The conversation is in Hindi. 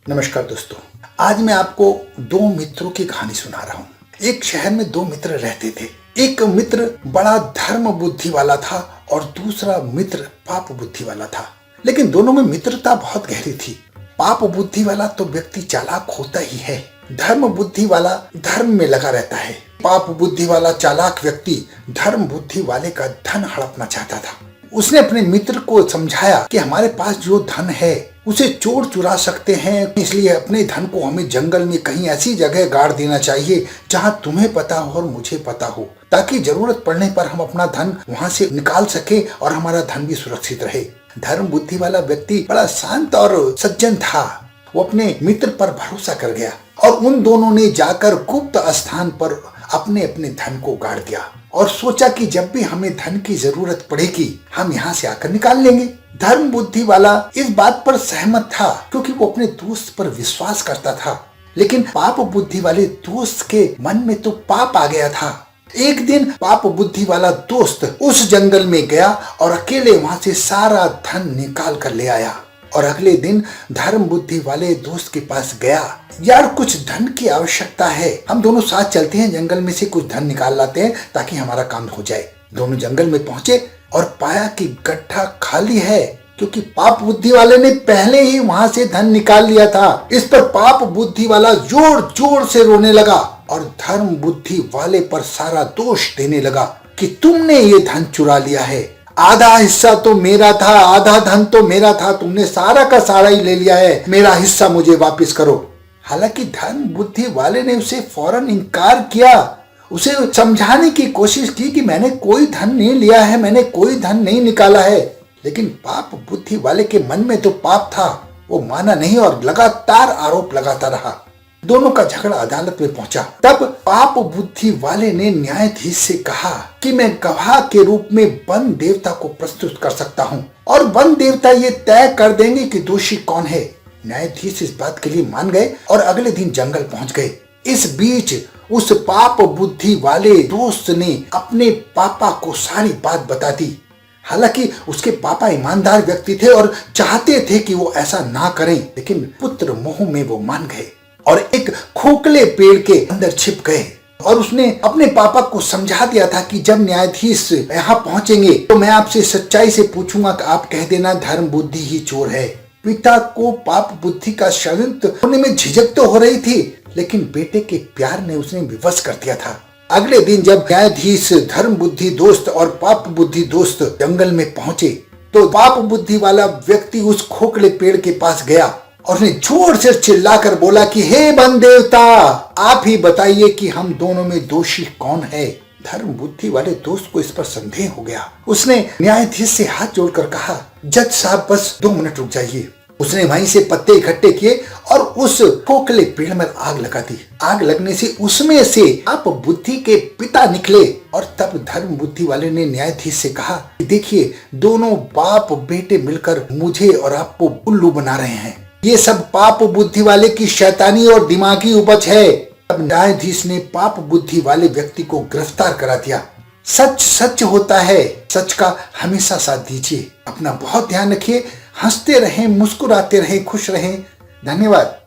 नमस्कार दोस्तों, आज मैं आपको दो मित्रों की कहानी सुना रहा हूँ। एक शहर में दो मित्र रहते थे। एक मित्र बड़ा धर्म बुद्धि वाला था और दूसरा मित्र पाप बुद्धि वाला था, लेकिन दोनों में मित्रता बहुत गहरी थी। पाप बुद्धि वाला तो व्यक्ति चालाक होता ही है, धर्म बुद्धि वाला धर्म में लगा रहता है। पाप बुद्धि वाला चालाक व्यक्ति धर्म बुद्धि वाले का धन हड़पना चाहता था। उसने अपने मित्र को समझाया कि हमारे पास जो धन है उसे चोर चुरा सकते हैं, इसलिए अपने धन को हमें जंगल में कहीं ऐसी जगह गाड़ देना चाहिए जहां तुम्हें पता हो और मुझे पता हो, ताकि जरूरत पड़ने पर हम अपना धन वहां से निकाल सके और हमारा धन भी सुरक्षित रहे। धर्म बुद्धि वाला व्यक्ति बड़ा शांत और सज्जन था। वो अपने मित्र पर भरोसा कर गया और उन दोनों ने जाकर गुप्त स्थान पर अपने अपने धन को गाड़ दिया और सोचा कि जब भी हमें धन की जरूरत पड़ेगी हम यहाँ से आकर निकाल लेंगे। धर्म बुद्धि वाला इस बात पर सहमत था क्योंकि वो अपने दोस्त पर विश्वास करता था, लेकिन पाप बुद्धि वाले दोस्त के मन में तो पाप आ गया था। एक दिन पाप बुद्धि वाला दोस्त उस जंगल में गया और अकेले वहां से सारा धन निकाल कर ले आया और अगले दिन धर्म बुद्धि वाले दोस्त के पास गया। यार, कुछ धन की आवश्यकता है, हम दोनों साथ चलते हैं, जंगल में से कुछ धन निकाल लाते हैं ताकि हमारा काम हो जाए। दोनों जंगल में पहुंचे और पाया कि गड्ढा खाली है, क्योंकि पाप बुद्धि वाले ने पहले ही वहां से धन निकाल लिया था। इस पर पाप बुद्धि वाला जोर जोर से रोने लगा और धर्म बुद्धि वाले पर सारा दोष देने लगा कि तुमने ये धन चुरा लिया है, आधा हिस्सा तो मेरा था, आधा धन तो मेरा था, तुमने सारा का सारा ही ले लिया है, मेरा हिस्सा मुझे वापस करो। हालांकि धर्म बुद्धि वाले ने उसे फौरन इनकार किया, उसे समझाने की कोशिश की कि मैंने कोई धन नहीं लिया है, मैंने कोई धन नहीं निकाला है, लेकिन पाप बुद्धि वाले के मन में तो पाप था। वो माना नहीं और लगातार आरोप लगाता रहा। दोनों का झगड़ा अदालत में पहुंचा। तब पाप बुद्धि वाले ने न्यायाधीश से कहा कि मैं गवाह के रूप में वन देवता को प्रस्तुत कर सकता हूं और वन देवता ये तय कर देंगे कि दोषी कौन है। न्यायाधीश इस बात के लिए मान गए और अगले दिन जंगल पहुंच गए। इस बीच उस पाप बुद्धि वाले दोस्त ने अपने पापा को सारी बात बता दी। हालांकि उसके पापा ईमानदार व्यक्ति थे और चाहते थे कि वो ऐसा ना करें, लेकिन पुत्र मोह में वो मान गए और एक खोखले पेड़ के अंदर छिप गए। और उसने अपने पापा को समझा दिया था कि जब न्यायाधीश यहाँ पहुंचेंगे तो मैं आपसे सच्चाई से पूछूंगा कि आप कह देना धर्म बुद्धि ही चोर है। पिता को पाप बुद्धि का षड्यंत्र होने में झिझक तो हो रही थी, लेकिन बेटे के प्यार ने उसने विवश कर दिया था। अगले दिन जब न्यायाधीश, धर्म बुद्धि दोस्त और पाप बुद्धि दोस्त जंगल में पहुंचे तो पाप बुद्धि वाला व्यक्ति उस खोखले पेड़ के पास गया और उसने जोर से चिल्लाकर बोला कि हे वन देवता, आप ही बताइए कि हम दोनों में दोषी कौन है। धर्म बुद्धि वाले दोस्त को इस पर संदेह हो गया। उसने न्यायाधीश से हाथ जोड़कर कहा, जज साहब बस 2 मिनट रुक जाइए। उसने वहीं से पत्ते इकट्ठे किए और उस खोखले पेड़ में आग लगा दी। आग लगने से उसमें से पाप बुद्धि के पिता निकले और तब धर्म बुद्धि वाले ने न्यायाधीश से कहा, देखिए दोनों बाप बेटे मिलकर मुझे और आपको उल्लू बना रहे हैं। ये सब पाप बुद्धि वाले की शैतानी और दिमागी उपज है। अब न्यायाधीश ने पाप बुद्धि वाले व्यक्ति को गिरफ्तार करा दिया। सच सच होता है, सच का हमेशा साथ दीजिए। अपना बहुत ध्यान रखिए, हंसते रहें, मुस्कुराते रहें, खुश रहें। धन्यवाद।